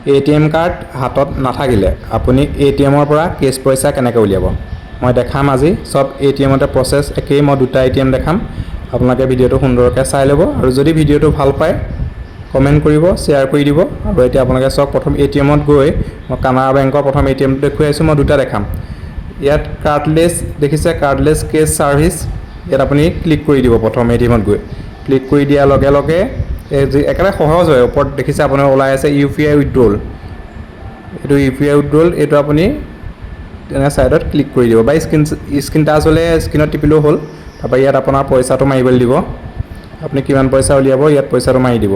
ATM card হাতত নাথাকিলে আপুনি ATMৰ পৰা কেছ পইচা কেনেকৈ উলিয়াব মই দেখাম আজি সব ATMতে প্ৰসেছ একেই মই দুটা ATM দেখাম আপোনালোকে ভিডিঅ'টো সুন্দৰকৈ চাই ল'ব আৰু যদি ভিডিঅ'টো ভাল পায় কমেন্ট কৰিব শেয়াৰ কৰি দিব আৰু এতিয়া আপোনালোকে সব প্ৰথম ATMত গৈ মই কানাড়া বেংকৰ প্ৰথম ATM দেখুৱাইছো মই দুটা দেখাম ইয়াত কাৰ্ডলেছ দেখিছে কাৰ্ডলেছ কেছ সাৰ্ভিস ইয়াত আপুনি ক্লিক কৰি দিব প্ৰথম ATMত গৈ ক্লিক কৰি দিয়াৰ লগে লগে একেবাৰে সহজ হয় ওপৰত দেখিছে আপোনাৰ ওলাই আছে UPI উইথড্ৰল এটো UPI উইথড্ৰল এটো আপুনি তেনে সাইডত ক্লিক কৰি দিব বা স্ক্ৰিন টাচ হলে স্ক্ৰিনত টিপিলো হল তাৰপা ইয়াত আপোনাৰ পইচাটো মাৰিবলৈ দিব আপুনি কিমান পইচা উলিয়াব ইয়াত পইচাটো মাৰি দিব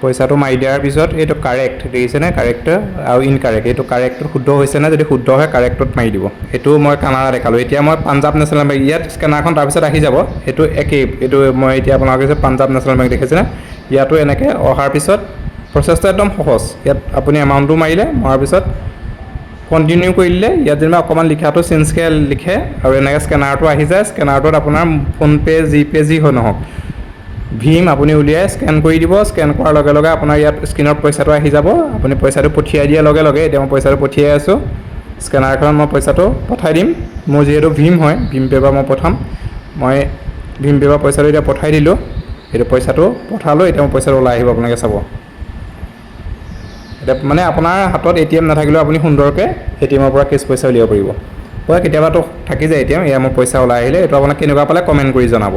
পইচাটো মাৰি দিয়াৰ পিছত এটো কাৰেক্ট দেখিছে নে কাৰেক্ট আৰু ইনকাৰেক্ট এটো কাৰেক্ট শুদ্ধ হৈছে না যদি শুদ্ধ হয় কাৰেক্টত মাৰি দিব এটো মই কানাড়া দেখালো এতিয়া মই পাঞ্জাব নেচনেল বেংক ইয়াত স্ক্যানাৰখন তাৰ পিছত আহি যাব এটো একেই এটো মই এতিয়া আপোনালোকে পাঞ্জাব নেচনেল বেংক দেখিছে না ইয়াতো এনেকৈ অহাৰ পিছত প্ৰসেছটো একদম সহজ ইয়াত আপুনি এমাউণ্টটো মাৰিলে মাৰাৰ পিছত কন্টিনিউ কৰিলে ইয়াত যেনিবা অকমান লিখাটো চেঞ্জকে লিখে আৰু এনেকৈ স্ক্যানাৰটো আহি যায় স্ক্যানাৰটোত আপোনাৰ ফোন পে জিপে জি হয় নহওক ভীম আপুনি উলিয়াই স্ক্যান কৰি দিব স্ক্যান কৰাৰ লগে লগে আপোনাৰ ইয়াত স্ক্ৰিনত পইচাটো আহি যাব আপুনি পইচাটো পঠিয়াই দিয়াৰ লগে লগে এতিয়া মই পইচাটো পঠিয়াই আছো স্ক্যানাৰখনত মই পইচাটো পঠাই দিম মোৰ যেহেতু ভীম হয় ভীম পে বা মই পঠাম মই ভীম পে বা পইচাটো এতিয়া পঠাই দিলো এটা পইচাটো পঠালো এতিয়া মই পইচাটো ওলাই আহিব আপোনালোকে চাব এটা মানে আপোনাৰ হাতত ATM নাথাকিলেও আপুনি সুন্দৰকৈ ATMৰ পৰা কেছ পইচা উলিয়াব পাৰিব কেতিয়াবাটো থাকি যায় ATM এয়া মোৰ পইচা ওলাই আহিলে এটো আপোনাক কেনেকুৱা পালে কমেন্ট কৰি জনাব